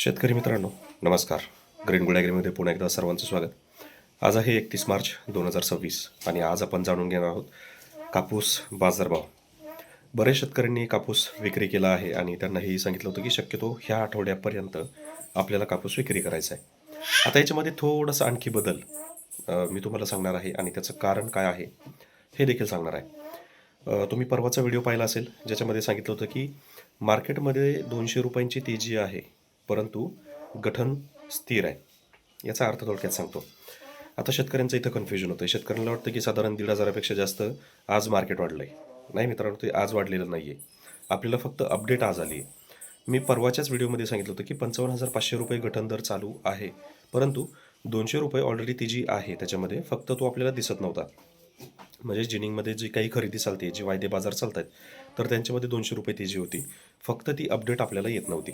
शेतकरी मित्रांनो, नमस्कार. ग्रीन गुड ॲग्रीमध्ये पुन्हा एकदा सर्वांचं स्वागत. आज आहे 31 मार्च 2026 आणि आज आपण जाणून घेणार आहोत कापूस बाजारभाव. बरेच शेतकऱ्यांनी कापूस विक्री केला आहे आणि त्यांना हेही सांगितलं होतं की शक्यतो ह्या आठवड्यापर्यंत आपल्याला कापूस विक्री करायचा आहे. आता याच्यामध्ये थोडंसं आणखी बदल मी तुम्हाला सांगणार आहे आणि त्याचं कारण काय आहे हे देखील सांगणार आहे. तुम्ही परवाचा व्हिडिओ पाहिला असेल ज्याच्यामध्ये सांगितलं होतं की मार्केटमध्ये 200 रुपयांची तेजी आहे, परंतु गठन स्थिर आहे. याचा अर्थ थोडक्यात सांगतो. आता शेतकऱ्यांचं इथं कन्फ्युजन होतं. शेतकऱ्यांना वाटतं की साधारण 1,500पेक्षा जास्त आज मार्केट वाढलं आहे. नाही मित्रांनो, ते आज वाढलेलं नाही आहे. आपल्याला फक्त अपडेट आज आली आहे. मी परवाच्याच व्हिडिओमध्ये सांगितलं होतं की 55,500 रुपये गठन दर चालू आहे, परंतु 200 रुपये ऑलरेडी ती जी आहे त्याच्यामध्ये फक्त तो आपल्याला दिसत नव्हता. म्हणजे जिनिंगमध्ये जी काही खरेदी चालते, जी वायदे बाजार चालत आहेत, तर त्यांच्यामध्ये 200 रुपये तेजी होती. फक्त ती अपडेट आपल्याला येत नव्हती.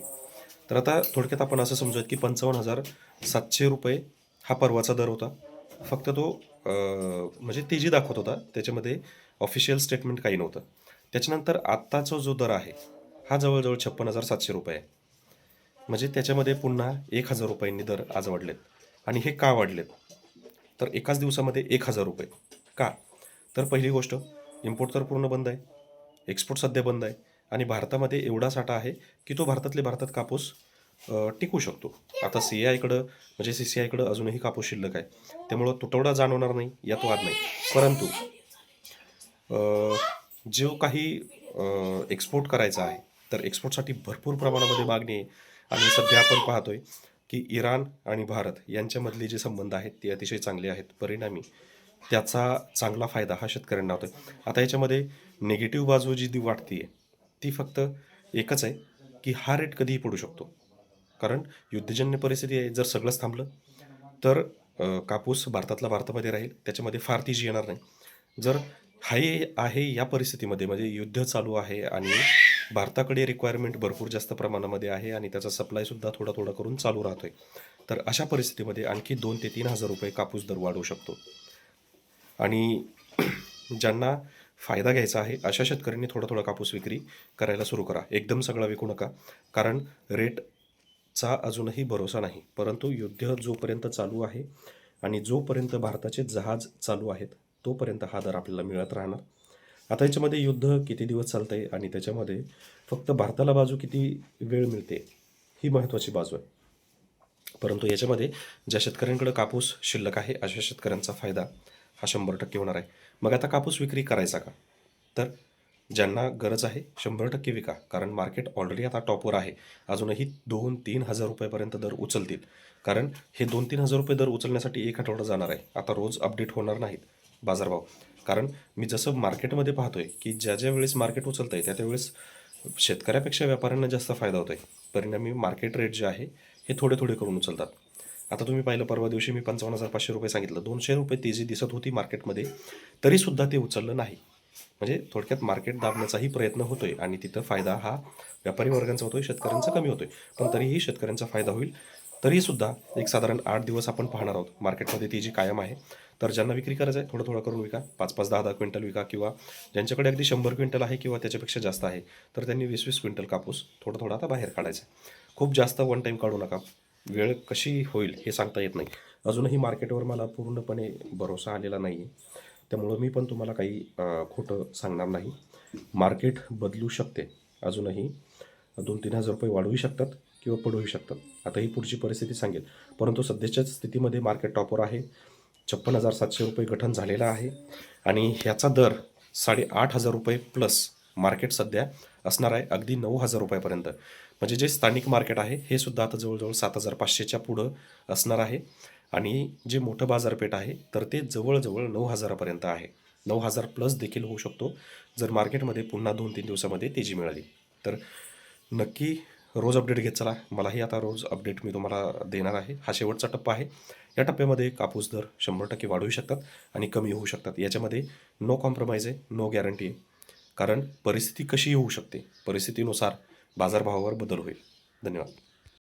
तर आता थोडक्यात आपण असं समजूयात की 55,700 रुपये हा परवाचा दर होता. फक्त तो म्हणजे तेजी दाखवत होता. त्याच्यामध्ये ऑफिशियल स्टेटमेंट काही नव्हतं. त्याच्यानंतर आत्ताचा जो दर आहे हा जवळजवळ 56,700 रुपये आहे. म्हणजे त्याच्यामध्ये पुन्हा 1,000 रुपयांनी दर आज वाढलेत. आणि हे का वाढलेत? तर एकाच दिवसामध्ये 1,000 रुपये का? तर पहिली गोष्ट, इम्पोर्ट तर पूर्ण बंद आहे, एक्सपोर्ट सध्या बंद आहे आणि भारतामध्ये एवढा साठा आहे की तो भारतातले भारतात कापूस टिकू शकतो. आता CIकडं म्हणजे CCIकडं अजूनही कापूस शिल्लक आहे, त्यामुळं तुटवडा जाणवणार नाही यात वाद नाही. परंतु जो काही एक्सपोर्ट करायचा आहे, तर एक्सपोर्टसाठी भरपूर प्रमाणामध्ये मागणी आहे आणि सध्या आपण पाहतोय की इराण आणि भारत यांच्यामधले जे संबंध आहेत ते अतिशय चांगले आहेत. परिणामी त्याचा चांगला फायदा हा शेतकऱ्यांना होतोय. आता याच्यामध्ये निगेटिव्ह बाजू जी वाटते ती फक्त एकच आहे की हा रेट कधीही पडू शकतो. कारण युद्धजन्य परिस्थिती आहे. जर सगळंच थांबलं तर कापूस भारतातला भारतामध्ये राहील, त्याच्यामध्ये फार तेजी येणार नाही. जर हाय आहे या परिस्थितीमध्ये म्हणजे युद्ध चालू आहे आणि भारताकडे रिक्वायरमेंट भरपूर जास्त प्रमाणामध्ये आहे आणि त्याचा सप्लायसुद्धा थोडा थोडा करून चालू राहतोय, तर अशा परिस्थितीमध्ये आणखी 2,000 ते 3,000 रुपये कापूस दर वाढवू शकतो. आणि ज्यांना फायदा घ्यायचा आहे अशा शेतकऱ्यांनी थोडा थोडा कापूस विक्री करायला सुरू करा. एकदम सगळा विकू नका, कारण रेटचा अजूनही भरोसा नाही. परंतु युद्ध जोपर्यंत चालू आहे आणि जोपर्यंत भारताचे जहाज चालू आहेत तोपर्यंत हा दर आपल्याला मिळत राहणार. आता याच्यामध्ये युद्ध किती दिवस चालतं आहे आणि त्याच्यामध्ये फक्त भारताला बाजू किती वेळ मिळते ही महत्त्वाची बाजू आहे. परंतु याच्यामध्ये ज्या शेतकऱ्यांकडे कापूस शिल्लक आहे अशा शेतकऱ्यांचा फायदा हा 100% होणार आहे. मग आता कापूस विक्री करायचा का? तर ज्यांना गरज आहे 100% विका, कारण मार्केट ऑलरेडी आता टॉपवर आहे. अजूनही 2-3 हजार रुपयापर्यंत दर उचलतील, कारण हे 2-3 हजार रुपये दर उचलण्यासाठी एक आठवडा जाणार आहे. आता रोज अपडेट होणार नाहीत बाजारभाव, कारण मी जसं मार्केटमध्ये पाहतोय की ज्या ज्या वेळेस मार्केट उचलतं आहे त्या त्यावेळेस शेतकऱ्यापेक्षा व्यापाऱ्यांना जास्त फायदा होतो आहे. परिणामी मार्केट रेट जे आहे हे थोडे थोडे करून उचलतात. आता तुम्ही पाहिलं, परवा दिवशी मी 55,500 रुपये सांगितलं, 200 रुपये तेजी दिसत होती मार्केटमध्ये, तरीसुद्धा ते उचललं नाही. म्हणजे थोडक्यात मार्केट दाबण्याचाही प्रयत्न होतोय आणि तिथं फायदा हा व्यापारी वर्गांचा होतोय, शेतकऱ्यांचा कमी होतोय. पण तरीही शेतकऱ्यांचा फायदा होईल. तरीसुद्धा एक साधारण 8 दिवस आपण पाहणार आहोत. मार्केटमध्ये तेजी कायम आहे. तर ज्यांना विक्री करायचं आहे थोडं थोडं करून विका, 5-5, 10-10 क्विंटल विका, किंवा ज्यांच्याकडे अगदी 100 क्विंटल आहे किंवा त्याच्यापेक्षा जास्त आहे तर त्यांनी 20-20 क्विंटल कापूस थोडं थोडं आता बाहेर काढायचं. खूप जास्त वन टाईम काढू नका. वेळ कशी होईल हे सांगता येत नाही. अजूनही मार्केटवर मला पूर्णपणे भरोसा आलेला नाही आहे, त्यामुळं मी पण तुम्हाला काही खोटं सांगणार नाही. मार्केट बदलू शकते. अजूनही 2-3 हजार रुपये वाढवू शकतात किंवा पडूही शकतात. आता ही पुढची परिस्थिती सांगेल. परंतु सध्याच्या स्थितीमध्ये मार्केट टॉपवर आहे. 56,700 रुपये गठन झालेला आहे आणि ह्याचा दर 8,500 रुपये प्लस मार्केट सध्या असणार आहे, अगदी 9,000 रुपयापर्यंत. म्हणजे जे स्थानिक मार्केट आहे हे सुद्धा आता जवळजवळ 7,500च्या पुढं असणार आहे आणि जे मोठं बाजारपेठ आहे तर ते जवळजवळ 9,000पर्यंत आहे. 9,000 प्लस देखील होऊ शकतो जर मार्केटमध्ये पुन्हा 2-3 दिवसामध्ये तेजी मिळाली तर. नक्की रोज अपडेट घेत चला. मलाही आता रोज अपडेट मी तुम्हाला देणार आहे. हा शेवटचा टप्पा आहे. या टप्प्यामध्ये कापूस दर 100% वाढवू शकतात आणि कमी होऊ शकतात. याच्यामध्ये नो कॉम्प्रोमाइज आहे, नो गॅरंटी आहे, कारण परिस्थिती कशी होऊ शकते, परिस्थितीनुसार बाजारभावावर बदल होईल. धन्यवाद.